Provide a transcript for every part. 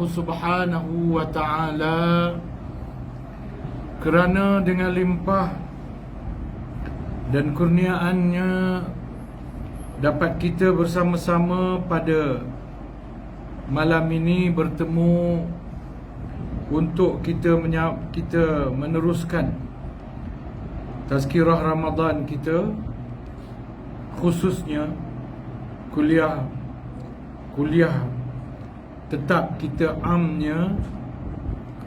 Subhanahu wa ta'ala kerana dengan limpah dan kurniaannya dapat kita bersama-sama pada malam ini bertemu untuk kita meneruskan tazkirah Ramadan kita, khususnya kuliah tetap kita amnya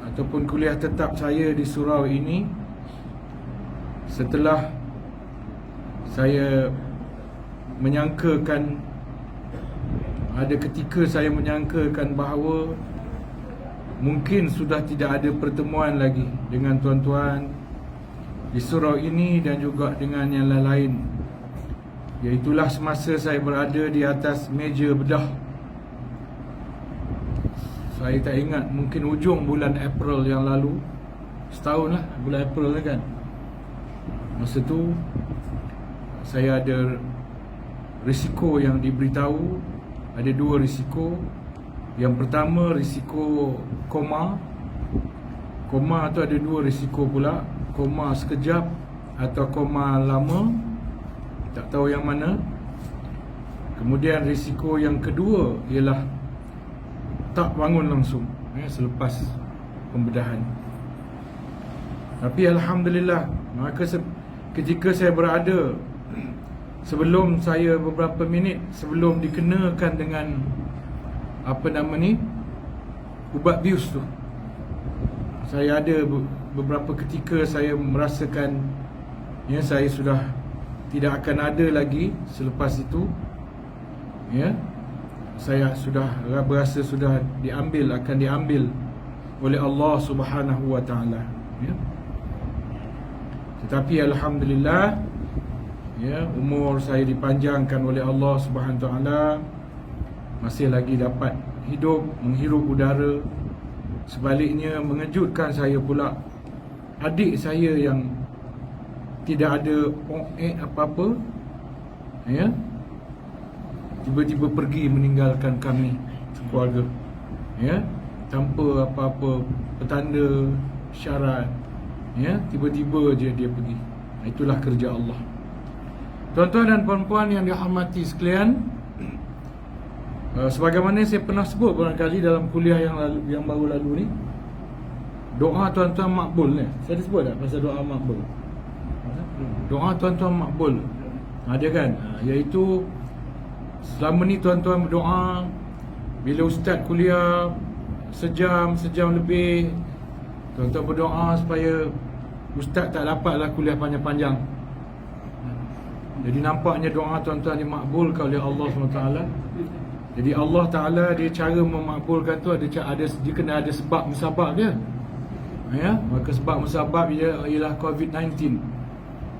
ataupun kuliah tetap saya di surau ini, setelah saya menyangkakan, ada ketika saya menyangkakan bahawa mungkin sudah tidak ada pertemuan lagi dengan tuan-tuan di surau ini dan juga dengan yang lain-lain. Iaitulah semasa saya berada di atas meja bedah. Saya tak ingat, mungkin ujung bulan April yang lalu, setahun lah, bulan April lah kan. Masa tu saya ada risiko yang diberitahu. Ada dua risiko. Yang pertama risiko koma. Koma tu ada dua risiko pula, koma sekejap atau koma lama, tak tahu yang mana. Kemudian risiko yang kedua ialah tak bangun langsung selepas pembedahan. Tapi alhamdulillah, maka ketika saya berada, sebelum saya beberapa minit sebelum dikenakan dengan ubat bius tu, saya ada beberapa ketika saya merasakan saya sudah tidak akan ada lagi selepas itu. Saya sudah berasa sudah akan diambil oleh Allah Subhanahu wa ta'ala. Tetapi alhamdulillah, umur saya dipanjangkan oleh Allah Subhanahu wa ta'ala, masih lagi dapat hidup, menghirup udara. Sebaliknya mengejutkan saya pula, adik saya yang tidak ada apa-apa tiba-tiba pergi meninggalkan kami sekeluarga, tanpa apa-apa petanda syarat, tiba-tiba je dia pergi. Itulah kerja Allah. Tuan-tuan dan puan-puan yang dihormati sekalian, sebagaimana saya pernah sebut barangkali dalam kuliah yang baru lalu ni, doa tuan-tuan makbul ni. Saya ada sebut tak pasal doa makbul? Doa tuan-tuan makbul ada kan? Iaitu selama ni tuan-tuan berdoa, bila ustaz kuliah sejam lebih, tuan-tuan berdoa supaya ustaz tak dapatlah kuliah panjang-panjang. Jadi nampaknya doa tuan-tuan dimakbulkan oleh Allah SWT. Jadi Allah Ta'ala, dia cara memakbulkan tu dia kena ada sebab musabab dia. Maka sebab musabab dia ialah COVID-19.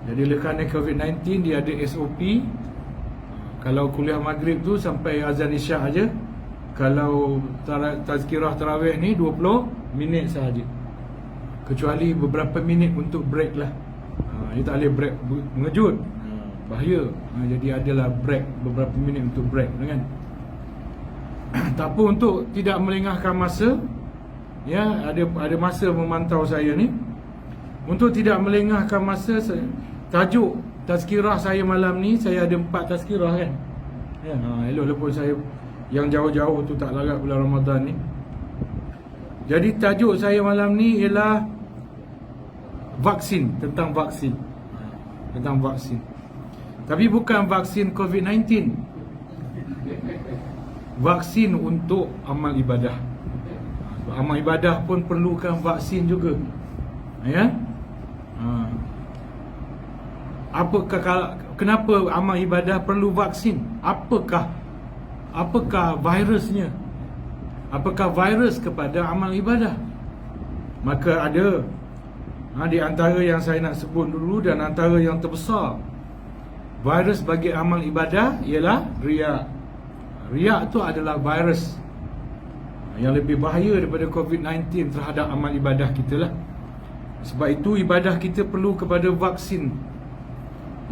Jadi kerana COVID-19 dia ada SOP. Kalau kuliah maghrib tu sampai azan isyak aja. Kalau tazkirah tarawih ni 20 minit sahaja, kecuali beberapa minit untuk break lah. Dia tak boleh break mengejut, bahaya. Jadi adalah break, beberapa minit untuk break kan. Tak apa, untuk tidak melengahkan masa, ada masa memantau saya ni. Untuk tidak melengahkan masa, tajuk tazkirah saya malam ni, saya ada 4 tazkirah kan. Elok pun saya yang jauh-jauh tu tak larat bulan Ramadan ni. Jadi tajuk saya malam ni ialah vaksin, tentang vaksin. Tentang vaksin. Tapi bukan vaksin COVID-19. Vaksin untuk amal ibadah. Amal ibadah pun perlukan vaksin juga. Kenapa amal ibadah perlu vaksin? Apakah virusnya? Apakah virus kepada amal ibadah? Maka ada di antara yang saya nak sebut dulu, dan antara yang terbesar virus bagi amal ibadah ialah riak. Riak tu adalah virus yang lebih bahaya daripada COVID-19 terhadap amal ibadah kita lah. Sebab itu ibadah kita perlu kepada vaksin,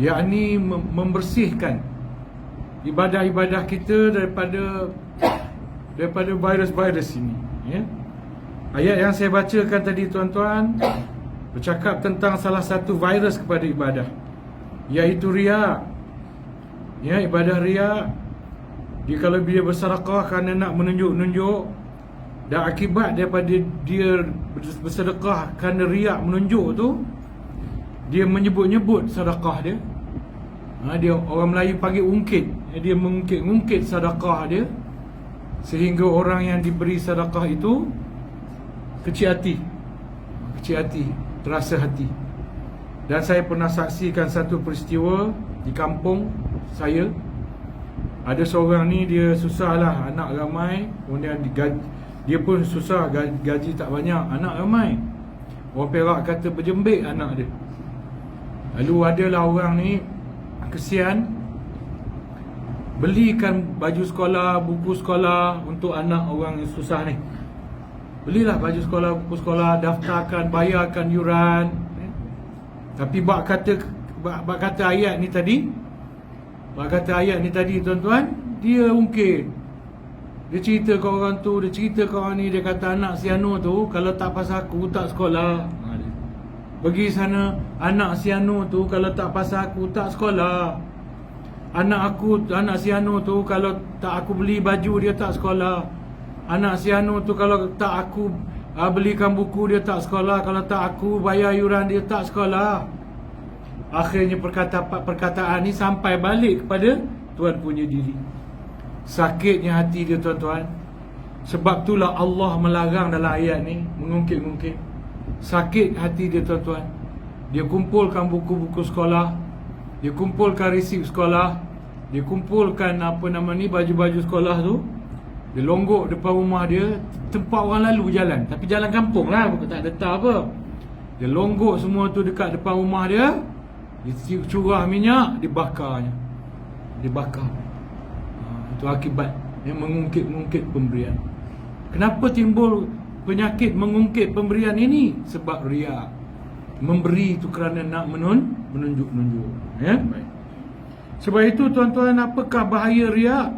yakni membersihkan ibadah-ibadah kita daripada virus-virus ini. Ya. Ayat yang saya bacakan tadi tuan-tuan bercakap tentang salah satu virus kepada ibadah, iaitu riya. Ya, ibadah riya. Dia kalau dia bersedekah kerana nak menunjuk-nunjuk, dan akibat daripada dia bersedekah kerana riak menunjuk tu, dia menyebut-nyebut sedekah dia. Dia orang Melayu panggil ungkit. Dia mengungkit-ungkit sedekah dia, sehingga orang yang diberi sedekah itu kecil hati, terasa hati. Dan saya pernah saksikan satu peristiwa di kampung saya. Ada seorang ni, dia susah lah, anak ramai, kemudian dia pun susah, gaji tak banyak, anak ramai. Orang Perak kata berjembik anak dia. Lalu adalah orang ni kesian, belikan baju sekolah, buku sekolah untuk anak orang yang susah ni. Belilah baju sekolah, buku sekolah, daftarkan, bayarkan yuran. Tapi bak kata ayat ni tadi, tuan-tuan, dia ungkit. Dia cerita ke orang tu, dia cerita ke orang ni, dia kata anak si Anu tu kalau tak pasal aku tak sekolah. Pergi sana, anak si Anu tu kalau tak pasal aku tak sekolah. Anak si Anu tu kalau tak aku beli baju dia tak sekolah. Anak si Anu tu kalau tak aku belikan buku dia tak sekolah. Kalau tak aku bayar yuran dia tak sekolah. Akhirnya perkataan ni sampai balik kepada Tuhan punya diri. Sakitnya hati dia, tuan-tuan. Sebab itulah Allah melarang dalam ayat ni mengungkit-ungkit. Sakit hati dia, tuan-tuan. Dia kumpulkan buku-buku sekolah, dia kumpulkan resip sekolah, dia kumpulkan baju-baju sekolah tu. Dia longgok depan rumah dia, tempat orang lalu jalan, tapi jalan kampung lah, bukan tak ada tar apa. Dia longgok semua tu dekat depan rumah dia. Dia curah minyak, dibakarnya. Dibakar. Itu akibat yang mengungkit-ungkit pemberian. Kenapa timbul penyakit mengungkit pemberian ini? Sebab riak. Memberi itu kerana nak menunjuk-nunjuk. Ya? Baik. Sebab itu, tuan-tuan, apakah bahaya riak?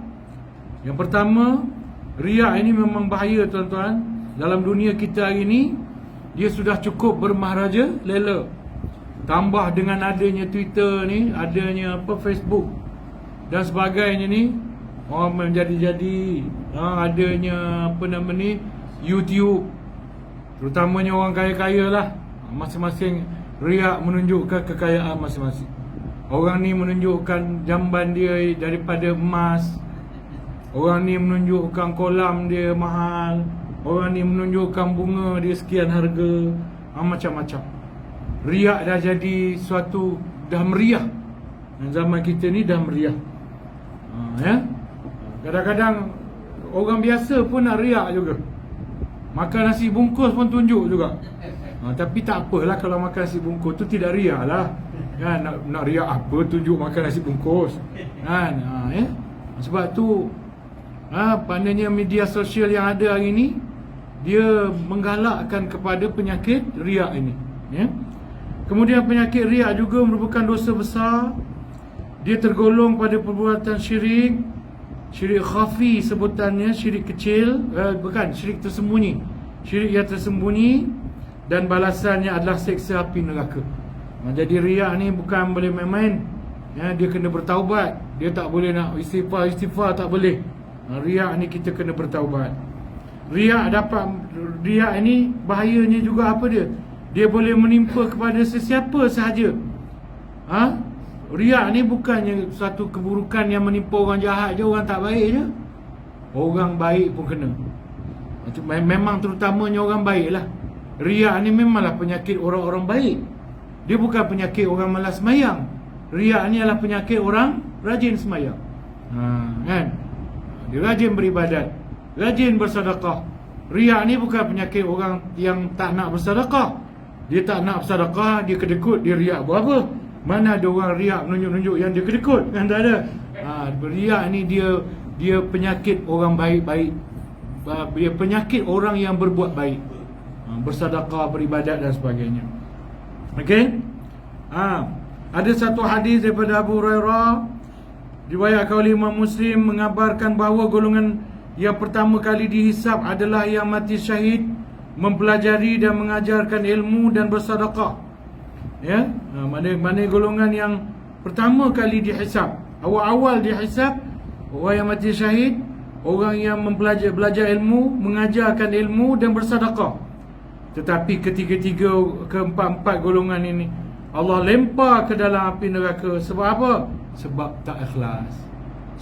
Yang pertama, riak ini memang bahaya, tuan-tuan. Dalam dunia kita hari ini, dia sudah cukup bermaharaja lela. Tambah dengan adanya Twitter ni, adanya Facebook dan sebagainya ni, orang menjadi-jadi, adanya YouTube, terutamanya orang kaya-kaya lah, masing-masing riak menunjukkan kekayaan masing-masing. Orang ni menunjukkan jamban dia daripada emas, orang ni menunjukkan kolam dia mahal, orang ni menunjukkan bunga dia sekian harga, macam-macam. Riak dah jadi suatu, dah meriah. Zaman kita ni dah meriah. Ya. Kadang-kadang orang biasa pun nak riak juga. Makan nasi bungkus pun tunjuk juga. Tapi tak apalah kalau makan nasi bungkus tu tidak riak lah. Kan, nak riak apa tunjuk makan nasi bungkus. Kan, ya. Sebab tu pandainya media sosial yang ada hari ni, dia menggalakkan kepada penyakit riak ini. Ya. Kemudian penyakit riak juga merupakan dosa besar. Dia tergolong pada perbuatan syirik. Syirik khafi sebutannya, syirik kecil, bukan, syirik tersembunyi. Syirik yang tersembunyi, dan balasannya adalah seksa api neraka. Jadi riak ni bukan boleh main-main. Ya, dia kena bertaubat. Dia tak boleh nak istighfar tak boleh. Riak ni kita kena bertaubat. Riak ini bahayanya juga apa dia? Dia boleh menimpa kepada sesiapa sahaja. Riak ni bukannya satu keburukan yang menimpa orang jahat je, orang tak baik je. Orang baik pun kena. Memang terutamanya orang baik lah. Riak ni memanglah penyakit orang-orang baik. Dia bukan penyakit orang malas semayang. Riak ni adalah penyakit orang rajin semayang. Kan? Dia rajin beribadat, rajin bersedekah. Riak ni bukan penyakit orang yang tak nak bersedekah. Dia tak nak bersedekah, dia kedekut, dia riak buat apa? Mana ada orang riak menunjuk-nunjuk yang dia kedekut? Kan tak ada. Riak ni dia penyakit orang baik-baik. Dia penyakit orang yang berbuat baik, bersedekah, beribadat dan sebagainya. Okey? Ada satu hadis daripada Abu Hurairah, riwayatkan oleh Imam Muslim, mengabarkan bahawa golongan yang pertama kali dihisap adalah yang mati syahid, mempelajari dan mengajarkan ilmu dan bersedekah. Ya, mana golongan yang pertama kali dihisap, awal-awal dihisap, orang yang mati syahid, orang yang belajar ilmu, mengajarkan ilmu dan bersedekah. Tetapi ketiga-tiga, keempat-empat golongan ini Allah lempar ke dalam api neraka. Sebab apa? Sebab tak ikhlas,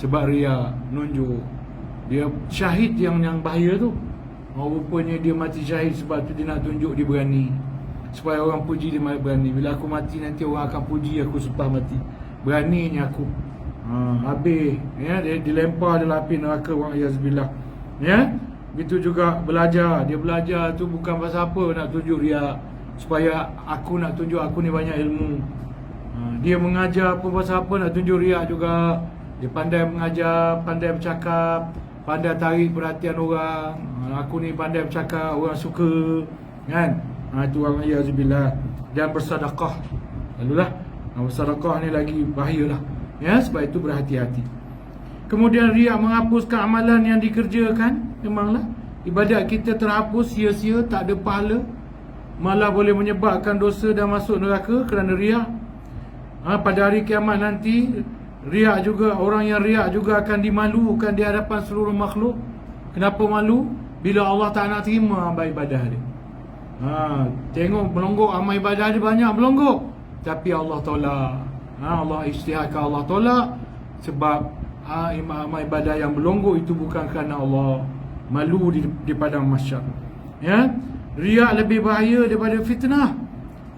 sebab riak, nunjuk. Dia syahid yang bahaya tu. Rupanya dia mati syahid sebab tu dia nak tunjuk dia berani, supaya orang puji dia berani. Bila aku mati nanti orang akan puji aku selepas mati. Beraninya aku. Habis ya, dia dilempar dalam api neraka, wa'iyazbillah. Ya. Begitu juga belajar. Dia belajar tu bukan pasal apa, nak tunjuk riak, supaya aku nak tunjuk aku ni banyak ilmu. Dia mengajar pun pasal apa, nak tunjuk riak juga. Dia pandai mengajar, pandai bercakap, pandai tarik perhatian orang. Aku ni pandai bercakap, orang suka, kan? Itu wa'iyazbillah. Dan bersedekah. Lalulah bersedekah ni lagi bahayalah. Ya, sebab itu berhati-hati. Kemudian riak menghapuskan amalan yang dikerjakan. Memanglah ibadat kita terhapus sia-sia, tak ada pahala, malah boleh menyebabkan dosa dan masuk neraka kerana riak. Pada hari kiamat nanti, riak juga, orang yang riak juga akan dimalukan di hadapan seluruh makhluk. Kenapa malu? Bila Allah tak nak terima amal ibadah dia. Tengok melonggok, amal ibadah dia banyak melonggok, tapi Allah tolak. Allah isytiharkan, Allah tolak. Sebab amal ibadah yang melonggok itu bukan kerana Allah. Malu di padang mahsyar. Ya, riak lebih bahaya daripada fitnah.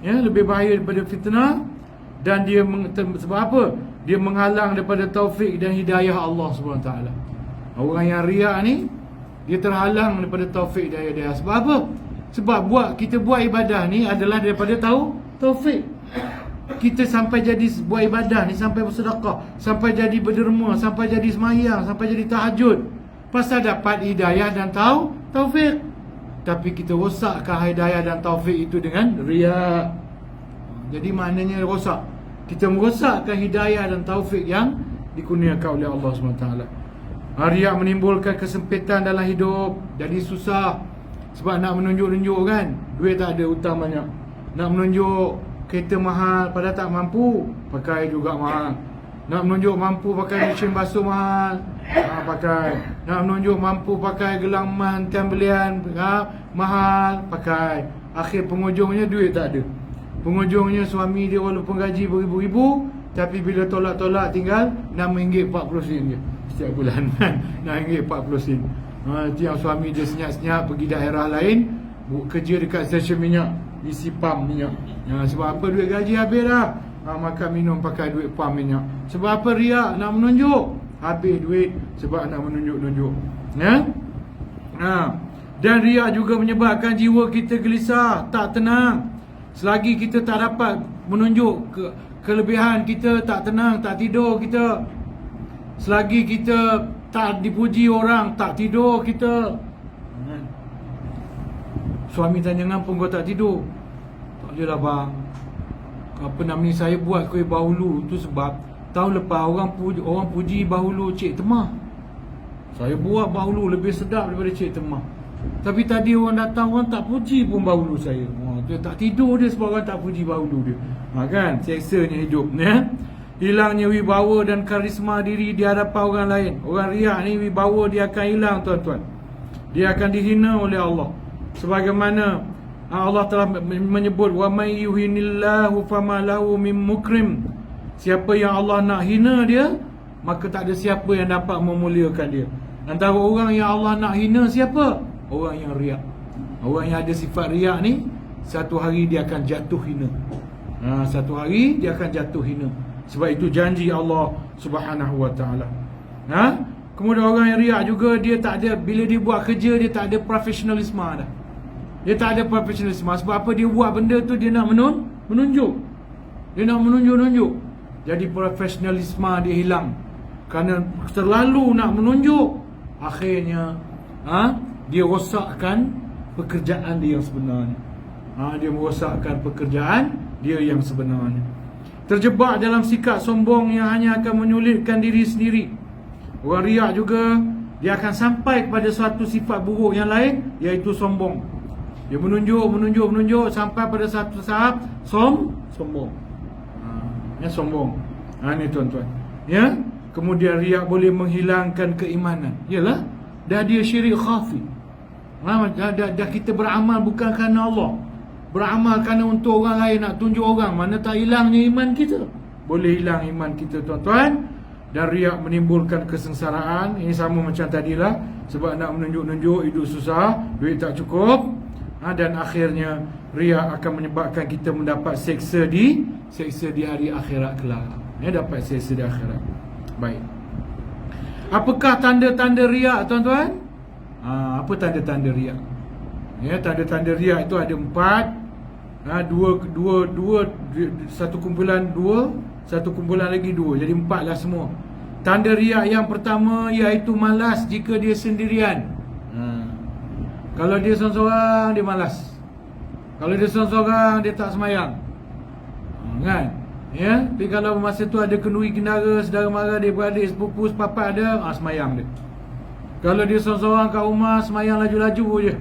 Ya, lebih bahaya daripada fitnah. Dan dia sebab apa? Dia menghalang daripada taufik dan hidayah Allah SWT. Orang yang riak ni, dia terhalang daripada taufik dan hidayah. Sebab apa? Sebab kita buat ibadah ni adalah daripada taufik. Kita sampai jadi buat ibadah ni, sampai bersedekah, sampai jadi berderma, sampai jadi semayang, sampai jadi tahajud, pasal dapat hidayah dan taufik. Tapi kita rosakkan hidayah dan taufik itu dengan riak. Jadi maknanya rosak. Kita merosakkan hidayah dan taufik yang dikurniakan oleh Allah SWT. Riak menimbulkan kesempitan dalam hidup. Jadi susah. Sebab nak menunjuk-nunjuk kan, duit tak ada, hutang banyak. Nak menunjuk kereta mahal, padahal tak mampu, pakai juga mahal. Nak menunjuk mampu pakai mesin basuh mahal, pakai. Nak menunjuk mampu pakai gelang emas hantian belian, mahal, pakai. Akhir pengujungnya duit tak ada. Pengujungnya suami dia walaupun gaji beribu-ribu, tapi bila tolak-tolak tinggal RM6.40 je setiap bulan. RM6.40. Itu yang suami dia senyap-senyap pergi daerah lain, kerja dekat stesen minyak, isi pam minyak. Sebab apa? Duit gaji habis dah. Makan minum pakai duit pam minyak. Sebab apa? Riak, nak menunjuk. Habis duit sebab nak menunjuk-nunjuk. Ya? Dan riak juga menyebabkan jiwa kita gelisah, tak tenang. Selagi kita tak dapat menunjuk kelebihan kita, tak tenang, tak tidur kita. Selagi kita tak dipuji orang, tak tidur kita. Suami tanya, ngapa kau tak tidur? Tak boleh lah bang, apa nama ni, saya buat kuih bahulu tu sebab tahun lepas orang puji bahulu Cik Temah. Saya buat bahulu lebih sedap daripada Cik Temah. Tapi tadi orang datang, orang tak puji pun bahulu saya. Dia tak tidur dia sebab orang tak puji bahulu dia. Kan, seksanya hidup ya. Hilangnya wibawa dan karisma diri di hadapan orang lain. Orang riak ni, wibawa dia akan hilang tuan-tuan. Dia akan dihina oleh Allah. Sebagaimana Allah telah menyebut, wa may yuhinillahu fama lahu min mukrim. Siapa yang Allah nak hina dia, maka tak ada siapa yang dapat memuliakan dia. Antara orang yang Allah nak hina siapa? Orang yang riak. Orang yang ada sifat riak ni, satu hari dia akan jatuh hina. Satu hari dia akan jatuh hina. Sebab itu janji Allah Subhanahu wa taala. Kemudian orang yang riak juga, dia tak ada, bila dia buat kerja, dia tak ada profesionalisme dah. Dia tak ada profesionalisme. Sebab apa? Dia buat benda tu, dia nak menunjuk. Dia nak menunjuk-nunjuk. Jadi profesionalisme dia hilang. Kerana terlalu nak menunjuk, akhirnya dia rosakkan pekerjaan dia yang sebenarnya. Dia merosakkan pekerjaan dia yang sebenarnya. Terjebak dalam sikap sombong yang hanya akan menyulitkan diri sendiri. Orang riak juga dia akan sampai kepada suatu sifat buruk yang lain, iaitu sombong. Dia menunjuk sampai pada satu tahap sombong. Sombong. Ni tuan-tuan. Ya. Kemudian riak boleh menghilangkan keimanan. Yalah, dah dia syirik khafi. Dah kita beramal bukan kerana Allah, beramal kerana untuk orang lain, nak tunjuk orang, mana tak hilangnya iman kita. Boleh hilang iman kita tuan-tuan. Dan riak menimbulkan kesengsaraan. Ini sama macam tadilah, sebab nak menunjuk-nunjuk, hidup susah, duit tak cukup. Dan akhirnya riak akan menyebabkan kita mendapat seksa di hari akhirat kelak. Dapat seksa di akhirat. Baik. Apakah tanda-tanda riak tuan-tuan? Apa tanda-tanda riak? Tanda-tanda riak itu ada 4. Satu kumpulan 2, satu kumpulan lagi 2. Jadi 4 lah semua. Tanda riak yang pertama iaitu malas jika dia sendirian. Kalau dia seorang-seorang, dia malas. Kalau dia seorang-seorang, dia tak semayang. Kan? Tapi kalau masa tu ada kenduri kendara, saudara mara, dia beradik, sepupu, sepapat ada, semayang dia. Kalau dia seorang-seorang kat rumah, semayang laju-laju je,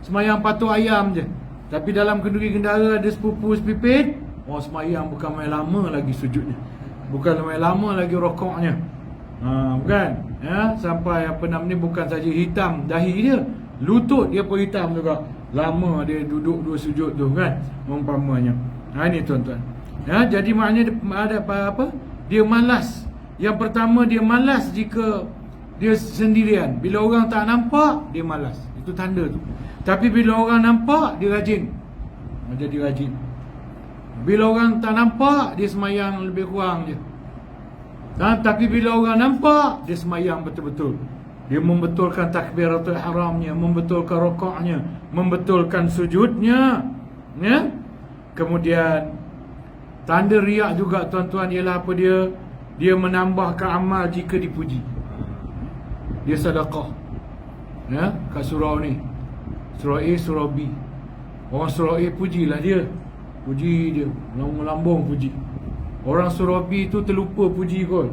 semayang patuk ayam je. Tapi dalam kenduri kendara ada sepupu, sepipit, semayang bukan main lama lagi sujudnya, bukan main lama lagi rokoknya. Bukan? Sampai bukan saja hitam dahi dia, lutut dia pun hitam juga. Lama dia duduk 2 sujud tu kan, umpamanya. Ini tuan-tuan. Jadi maknanya ada apa? Dia malas. Yang pertama, dia malas jika dia sendirian. Bila orang tak nampak, dia malas. Itu tanda tu. Tapi bila orang nampak, dia rajin. Jadi rajin. Bila orang tak nampak, dia semayang lebih kurang je. Tapi bila orang nampak, dia semayang betul-betul. Dia membetulkan takbiratul ihramnya, membetulkan rokoknya, membetulkan sujudnya. Kemudian tanda riak juga tuan-tuan ialah apa dia? Dia menambahkan amal jika dipuji. Dia sedekah. Kat surau ni, surau A, surau B. Orang surau A pujilah dia, puji dia, lambung puji. Orang surau B tu terlupa puji kot.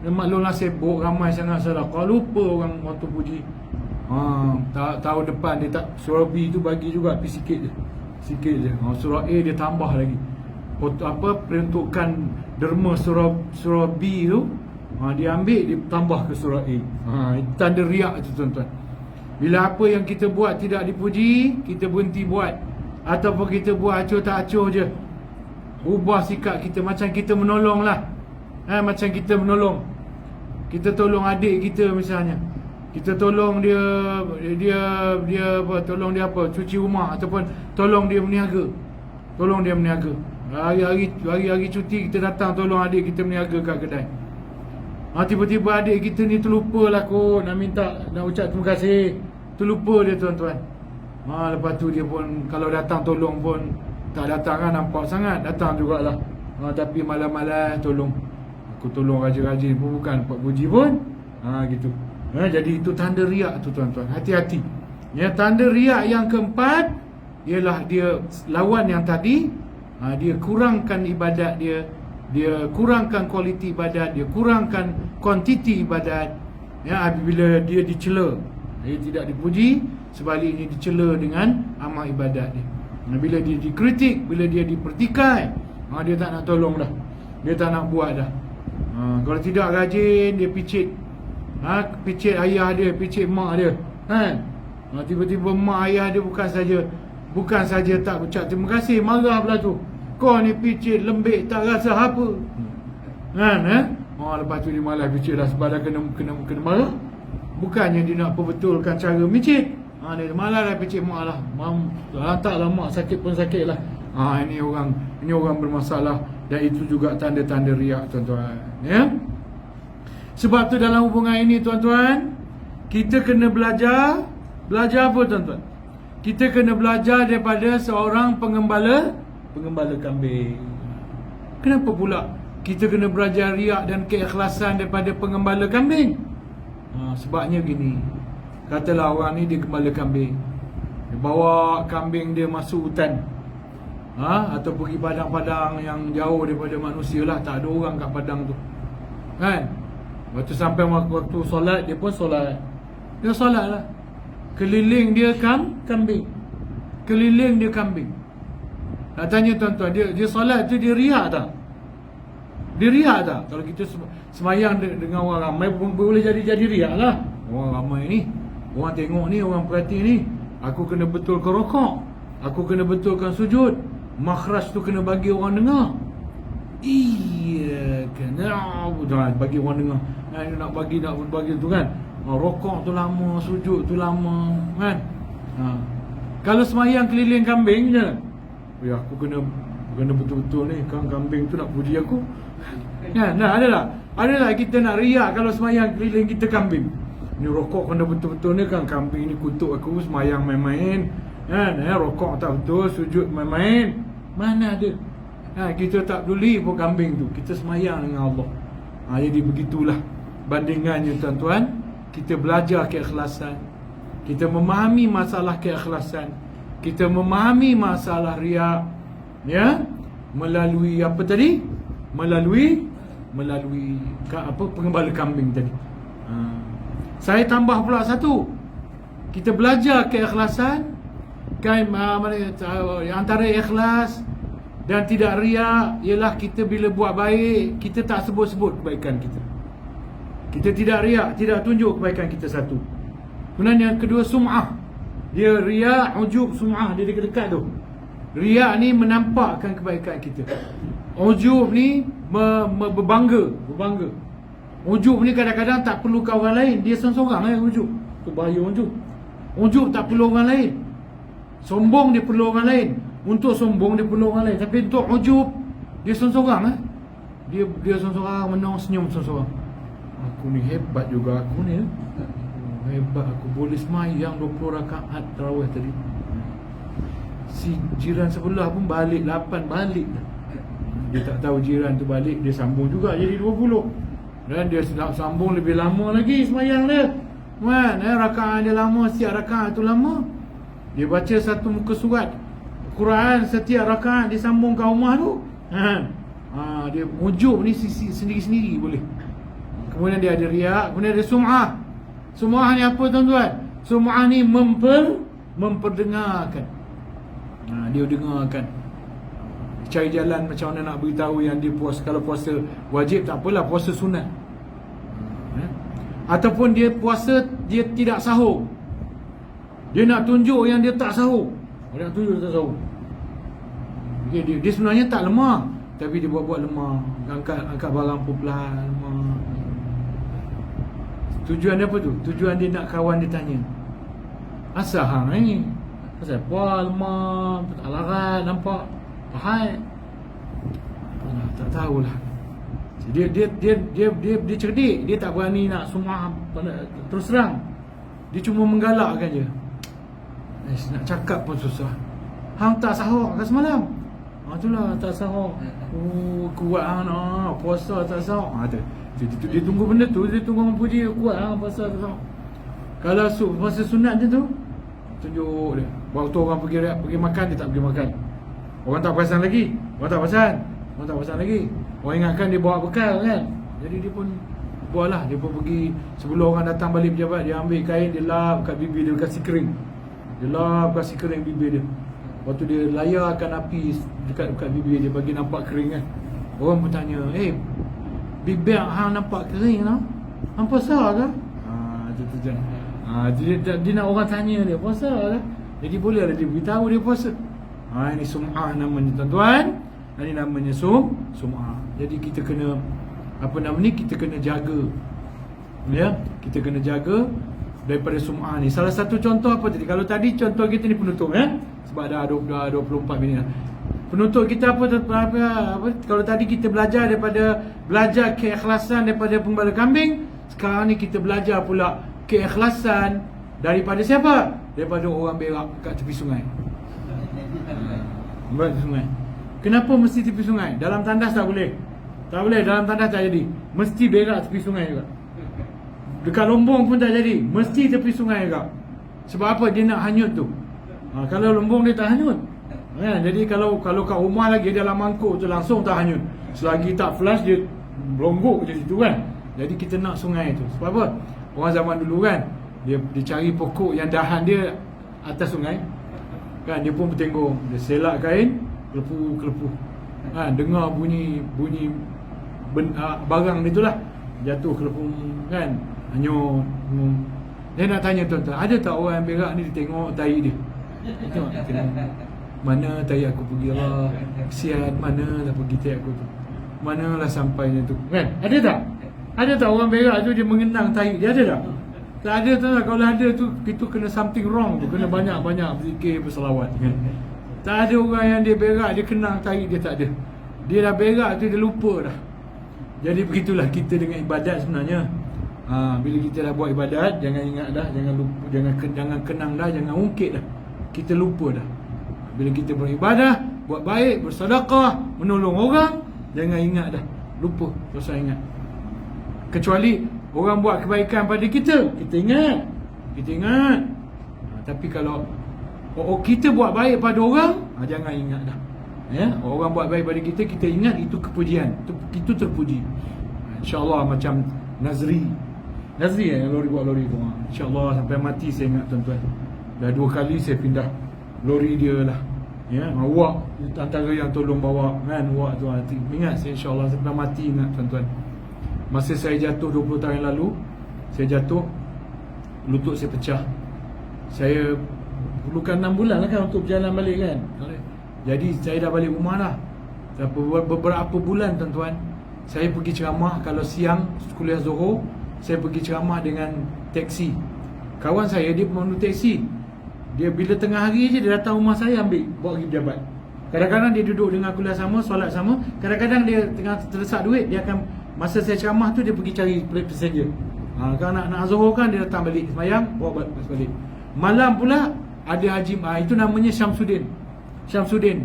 Dia maklumlah sibuk, ramai sangat sedekah, lupa orang waktu puji. Tahun depan dia tak, surau B tu bagi juga, tapi sikit je. Surau A dia tambah lagi. Peruntukan derma surau B tu, dia ambil, dia tambah ke surah A. Tanda riak tu tuan-tuan. Bila apa yang kita buat tidak dipuji, kita berhenti buat. Ataupun kita buat acuh tak acuh je. Ubah sikap kita. Macam kita menolong lah. Macam kita menolong. Kita tolong adik kita misalnya. Kita tolong dia tolong dia apa? Cuci rumah. Ataupun tolong dia berniaga. Hari-hari cuti kita datang tolong adik kita berniaga kat kedai. Tiba-tiba adik kita ni terlupalah kot nak ucap terima kasih. Terlupa dia tuan-tuan. Lepas tu dia pun kalau datang tolong pun tak datang kan, nampak sangat. Datang jugalah. Tapi malam-malam tolong. Aku tolong rajin-rajin pun bukan dapat puji pun. Gitu. Jadi itu tanda riak tu tuan-tuan. Hati-hati. Tanda riak yang keempat ialah dia lawan yang tadi. Dia kurangkan ibadat dia. Dia kurangkan kualiti ibadat, dia kurangkan kuantiti ibadat. Bila dia dicela, dia tidak dipuji, sebaliknya dicela dengan amal ibadat dia. Bila dia dikritik, bila dia dipertikai, dia tak nak tolong dah, dia tak nak buat dah. Kalau tidak rajin, dia picit. Picit ayah dia, picit mak dia. Tiba-tiba mak ayah dia bukan saja tak ucap terima kasih, marah pula tu. Kau ni picit lembik tak rasa apa. Lepas tu dia malas picit dah sebab dah kena marah. Bukannya dia nak perbetulkan cara picit. Dia malas dah picit mak lah. Lantaklah mak sakit pun sakit lah. Ini orang bermasalah. Dan itu juga tanda-tanda riak tuan-tuan. Sebab tu dalam hubungan ini tuan-tuan, kita kena belajar. Belajar apa tuan-tuan? Kita kena belajar daripada seorang pengembala kambing. Kenapa pula kita kena belajar riak dan keikhlasan daripada pengembala kambing? Sebabnya gini. Katalah orang ni dia gembala kambing. Dia bawa kambing dia masuk hutan. Atau pergi padang-padang yang jauh daripada manusia lah. Tak ada orang kat padang tu. Waktu sampai waktu solat, dia pun solat. Dia solat lah. Keliling dia kambing. Keliling dia kambing. Nak tanya tuan-tuan, dia solat tu dia riak tak? Dia riak tak? Kalau kita semayang dengan orang ramai, boleh jadi riak lah. Orang ramai ni, orang tengok ni, orang perhati ni, aku kena betulkan rokok, aku kena betulkan sujud, makhraj tu kena bagi orang dengar. Iya, kena bagi orang dengar. Nak bagi tu kan. Rokok tu lama, sujud tu lama kan. Kalau semayang keliling kambing je, aku kena betul-betul ni, kambing tu nak puji aku. Kan? Ada tak kita nak riak kalau semayang keliling kita kambing? Ni rokok kena betul-betul ni kan, kambing ni kutuk aku semayang main-main. Kan? Rokok tak betul, sujud main-main. Mana ada? Kita tak peduli pun kambing tu. Kita semayang dengan Allah. Jadi begitulah bandingannya tuan-tuan. Kita belajar keikhlasan. Kita memahami masalah keikhlasan. Kita memahami masalah riak. Ya? Melalui apa tadi? Melalui pengembala kambing tadi. Saya tambah pula satu. Kita belajar keikhlasan. Kan antara ikhlas dan tidak riak ialah kita bila buat baik, kita tak sebut-sebut kebaikan kita. Kita tidak riak, tidak tunjuk kebaikan kita satu. Kemudian yang kedua, sum'ah. Dia riak, ujub, sum'ah, dia dekat-dekat tu. Riak ni menampakkan kebaikan kita. Ujub ni berbangga. Ujub ni kadang-kadang tak perlu ke orang lain, dia seorang-seorang ujub. Tu bahaya ujub. Ujub tak perlu orang lain. Sombong dia perlu orang lain. Untuk sombong dia perlu orang lain. Tapi untuk ujub, dia seorang-seorang. Dia seorang-seorang, menang senyum seorang-seorang. Aku ni hebat juga aku ni. Hebat aku boleh semayang 20 rakaat tarawih tadi. Si jiran sebelah pun balik 8 balik. Dia tak tahu jiran tu balik, dia sambung juga jadi 20. Dan dia sambung lebih lama lagi semayang dia. Kan? Rakaat dia lama, setiap rakaat tu lama. Dia baca satu muka surat Quran setiap rakaat dia sambung kat rumah tu. Dia ujub ni sendiri-sendiri boleh. Kemudian dia ada riak, kemudian ada sum'ah. Sum'ah ni apa tuan-tuan? Sum'ah ni memperdengarkan. Dia dengarkan. Cari jalan macam mana nak beritahu yang dia puasa. Kalau puasa wajib tak apalah, puasa sunat. Ataupun dia puasa, dia tidak sahur. Dia nak tunjuk yang dia tak sahur. Dia nak tunjuk dia tak sahur. Okay, dia sebenarnya tak lemah, tapi dia buat-buat lemah. Angkat barang perlahan lemah. Tujuan dia apa tu? Tujuan dia nak kawan dia tanya, asal hang ni? Pasal apa lemah, tak larat, nampak pahat. Tak tahulah. Dia cerdik, dia tak berani nak sum'ah terus terang. Dia cuma menggalakkan je. Nak cakap pun susah. Hang tak sahur ke semalam? Itulah tak sahur. Kuat hang nak puasa tak sahur. Dia tunggu benda tu, dia tunggu orang puji kuat hang puasa tak sahur. Kalau puasa sunat dia tu, tunjuk dia. Waktu orang pergi makan, dia tak pergi makan. Orang tak perasan lagi. Orang tak perasan lagi. Orang ingatkan dia bawa bekal kan. Jadi dia pun buatlah. Dia pun pergi, sebelum orang datang balik pejabat, dia ambil kain, dia lap kat bibir dia, kasih kering. Dia lap kasih kering bibir dia. Waktu dia layarkan api dekat bibir dia, bagi nampak kering kan. Orang pun tanya, bibir hang nampak kering lah, hang puasa ke? Dia nak orang tanya dia, puasa ke? Jadi bolehlah dia beritahu dia puasa. Ini sum'ah namanya tuan-tuan. Ini namanya sum'ah. Jadi kita kena, kita kena jaga. Ya, kita kena jaga daripada sum'ah ni. Salah satu contoh apa tadi? Kalau tadi contoh kita ni penutup sebab dah 24 minit dah. Penutup kita apa? Kalau tadi kita belajar keikhlasan daripada pengembala kambing, sekarang ni kita belajar pula keikhlasan daripada siapa? Daripada orang berak kat tepi sungai. Tepi sungai. Kenapa mesti tepi sungai? Dalam tandas tak boleh. Tak boleh, dalam tandas tak jadi. Mesti berak tepi sungai juga. Dekat Lombong pun tak jadi, mesti tepi sungai juga. Sebab apa? Dia nak hanyut tu. Kalau Lombong dia tak hanyut. Jadi kalau kat rumah lagi dalam mangkuk tu langsung tak hanyut. Selagi tak flush dia belonggok je situ kan. Jadi kita nak sungai tu. Sebab apa? Orang zaman dulu kan, dia cari pokok yang dahan dia atas sungai. Kan dia pun bertenggung, dia selak kain, kelepu. Dengar bunyi barang itulah jatuh kelepu kan. Hanyut. Dia nak tanya tuan-tuan, ada tak orang yang berak ni dia tengok tahi dia? Tengok. Mana tahi aku pergi Allah, kesian, mana lah pergi tahi aku tu, manalah sampainya tu, kan? Ada tak? Ada tak orang berak tu dia mengenang tahi dia, ada tak? Tak ada tu lah. Kalau ada tu, itu kena something wrong tu, kena banyak-banyak berzikir, berselawat, kan? Tak ada orang yang dia berak dia kenang tahi dia, tak ada. Dia dah berak tu dia lupa dah. Jadi begitulah kita dengan ibadat sebenarnya. Bila kita dah buat ibadat, jangan ingat dah, jangan lupa, jangan kenang dah, jangan ungkit dah. Kita lupa dah. Bila kita beribadah, buat baik, bersedekah, menolong orang, jangan ingat dah. Lupa, tak usah ingat. Kecuali orang buat kebaikan pada kita ingat. Kita ingat. Tapi kalau kita buat baik pada orang, jangan ingat dah. Ya, orang buat baik pada kita ingat, itu kepujian. Itu terpuji. InsyaAllah macam Nazri yang lori buat lori tu. InsyaAllah sampai mati saya ingat tuan-tuan. Dah 2 kali saya pindah lori dia lah. Ya, awak antara yang tolong bawa kan, awak tu ingat saya insyaAllah sampai mati ingat tuan-tuan. Masa saya jatuh 20 tahun yang lalu, saya jatuh, lutut saya pecah. Saya perlukan 6 bulan lah kan untuk berjalan balik kan. Jadi saya dah balik rumah lah. Beberapa bulan tuan-tuan, saya pergi ceramah. Kalau siang kuliah Zohor, saya pergi ceramah dengan teksi. Kawan saya dia pemandu teksi. Dia bila tengah hari je dia datang rumah saya ambil, bawa pergi pejabat. Kadang-kadang dia duduk dengan kuliah sama, solat sama. Kadang-kadang dia tengah terdesak duit, dia akan, masa saya ceramah tu dia pergi cari passenger. Kalau nak Zohor kan dia datang balik semayang, bawa balik. Malam pula ada Haji, itu namanya Syamsuddin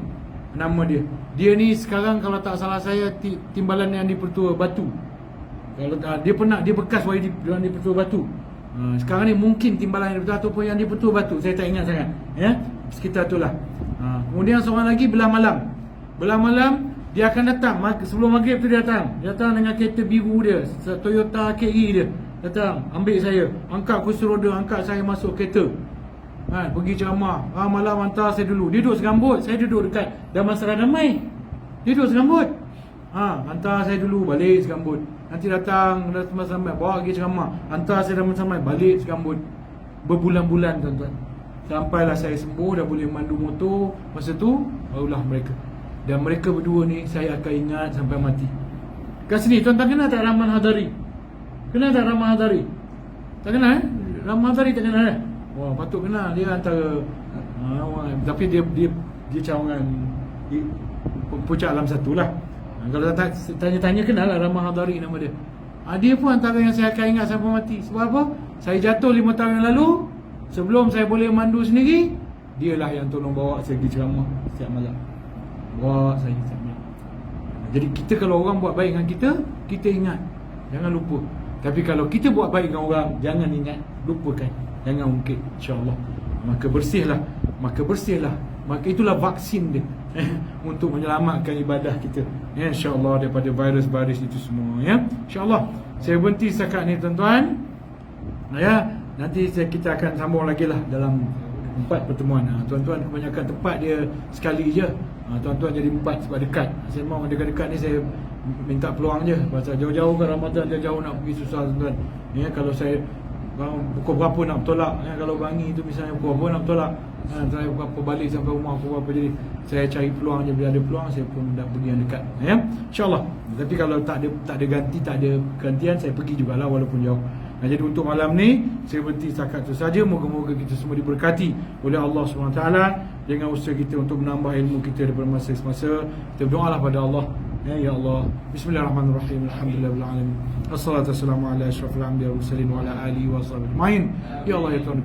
nama dia. Dia ni sekarang kalau tak salah saya timbalan yang di Pertua Batu. Kalau dia bekas YD yang di Pertua Batu. Sekarang ni mungkin timbalan yang di Pertua ataupun yang di Pertua Batu, saya tak ingat sangat. Ya, sekitar itulah. Kemudian seorang lagi belah malam dia akan datang sebelum maghrib tu dia datang dengan kereta biru dia, Toyota KE dia. Datang ambil saya, angkat kursi roda, angkat saya masuk kereta. Pergi ceramah. Malam hantar saya dulu. Dia duduk serambut, saya duduk dekat Damansara Damai. Dia duduk serambut. Hantar saya dulu, balik serambut. Nanti datang sampai bawa pergi ceramah, hantar saya Damansara Damai, balik serambut. Berbulan-bulan tuan-tuan. Sampailah saya sembuh, dah boleh mandu motor. Masa tu barulah mereka. Dan mereka berdua ni saya akan ingat sampai mati. Kat sini tuan-tuan kenal tak Rahman Hadari? Kenal tak Rahman Hadari? Tak kenal Rahman Hadari tak kenal Wah, patut kenal. Dia antara tapi dia cawangan Puncak Alam 1 lah. Kalau tanya-tanya kenal lah Rahman Hadari nama dia. Dia pun antara yang saya akan ingat sampai mati. Sebab apa? Saya jatuh 5 tahun yang lalu. Sebelum saya boleh mandu sendiri, dialah yang tolong bawa saya pergi ceramah setiap malam. Bawa saya setiap malam. Jadi kita kalau orang buat baik dengan kita ingat. Jangan lupa. Tapi kalau kita buat baik dengan orang, jangan ingat, lupakan. Jangan ungkit, insyaAllah. Maka bersihlah. Maka itulah vaksin dia untuk menyelamatkan ibadah kita, ya, insyaAllah, daripada virus-virus itu semua, ya. InsyaAllah. Saya berhenti setakat ni tuan-tuan. Ya, nanti kita akan sambung lagi lah dalam 4 pertemuan. Tuan-tuan kebanyakan tempat dia sekali je. Tuan-tuan jadi 4 sebab dekat. Saya mau dekat-dekat ni saya minta peluang je. Pasal jauh-jauh kan Ramadan, jauh-jauh nak pergi susah tuan-tuan. Ya, kalau saya pukul berapa nak bertolak, ya, kalau Bangi tu misalnya pukul berapa nak bertolak, saya pukul berapa balik sampai rumah pukul berapa. Jadi saya cari peluang je, bila ada peluang saya pun dah pergi yang dekat, ya, insyaAllah. Tapi kalau tak ada ganti, tak ada gantian, saya pergi jugalah walaupun jauh. Jadi untuk malam ni saya berhenti setakat itu saja. Moga-moga kita semua diberkati oleh Allah SWT dengan usaha kita untuk menambah ilmu kita daripada masa ke masa. Kita berdoalah pada Allah. Ya Allah. Bismillahirrahmanirrahim. Alhamdulillahirabbil alamin. Wassalatu wassalamu ala asyrafil anbiya'i wal mursalin wa ala alihi washabbihi ajmain. Ya Allah, ya Tuhan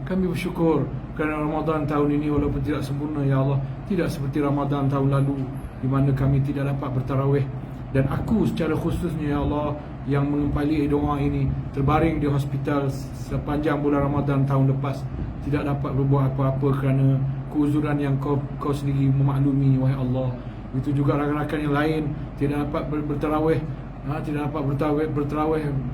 kami bersyukur kerana Ramadan tahun ini walaupun tidak sempurna, ya Allah, tidak seperti Ramadan tahun lalu di mana kami tidak dapat bertarawih. Dan aku secara khususnya, ya Allah, yang mengempali doa ini, terbaring di hospital sepanjang bulan Ramadan tahun lepas, tidak dapat berbuat apa-apa kerana keuzuran yang kau sendiri memaklumi, wahai Allah. Itu juga rakan-rakan yang lain tidak dapat bertarawih tidak dapat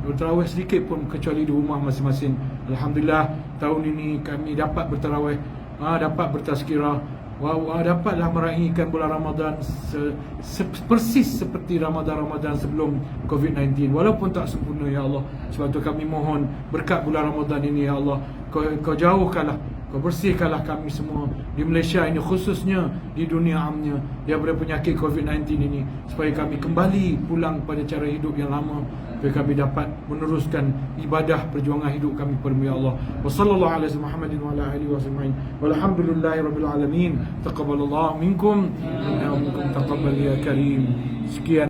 bertarawih sedikit pun kecuali di rumah masing-masing. Alhamdulillah tahun ini kami dapat bertarawih, dapat bertazkirah, dapatlah meraihkan bulan Ramadan persis seperti Ramadan sebelum COVID-19, walaupun tak sempurna ya Allah. Sebab tu kami mohon berkat bulan Ramadan ini ya Allah, kau jauhkanlah, kau bersihkanlah kami semua di Malaysia ini, khususnya di dunia amnya, daripada penyakit COVID-19 ini, supaya kami kembali pulang pada cara hidup yang lama, supaya kami dapat meneruskan ibadah perjuangan hidup kami kepada ya Allah. Wa sallallahu alaihi Muhammadin wa ala alihi wasallam. Walhamdulillahirabbil alamin. Taqabbalallahu minkum inna minkum taqabbal ya karim. Sekian.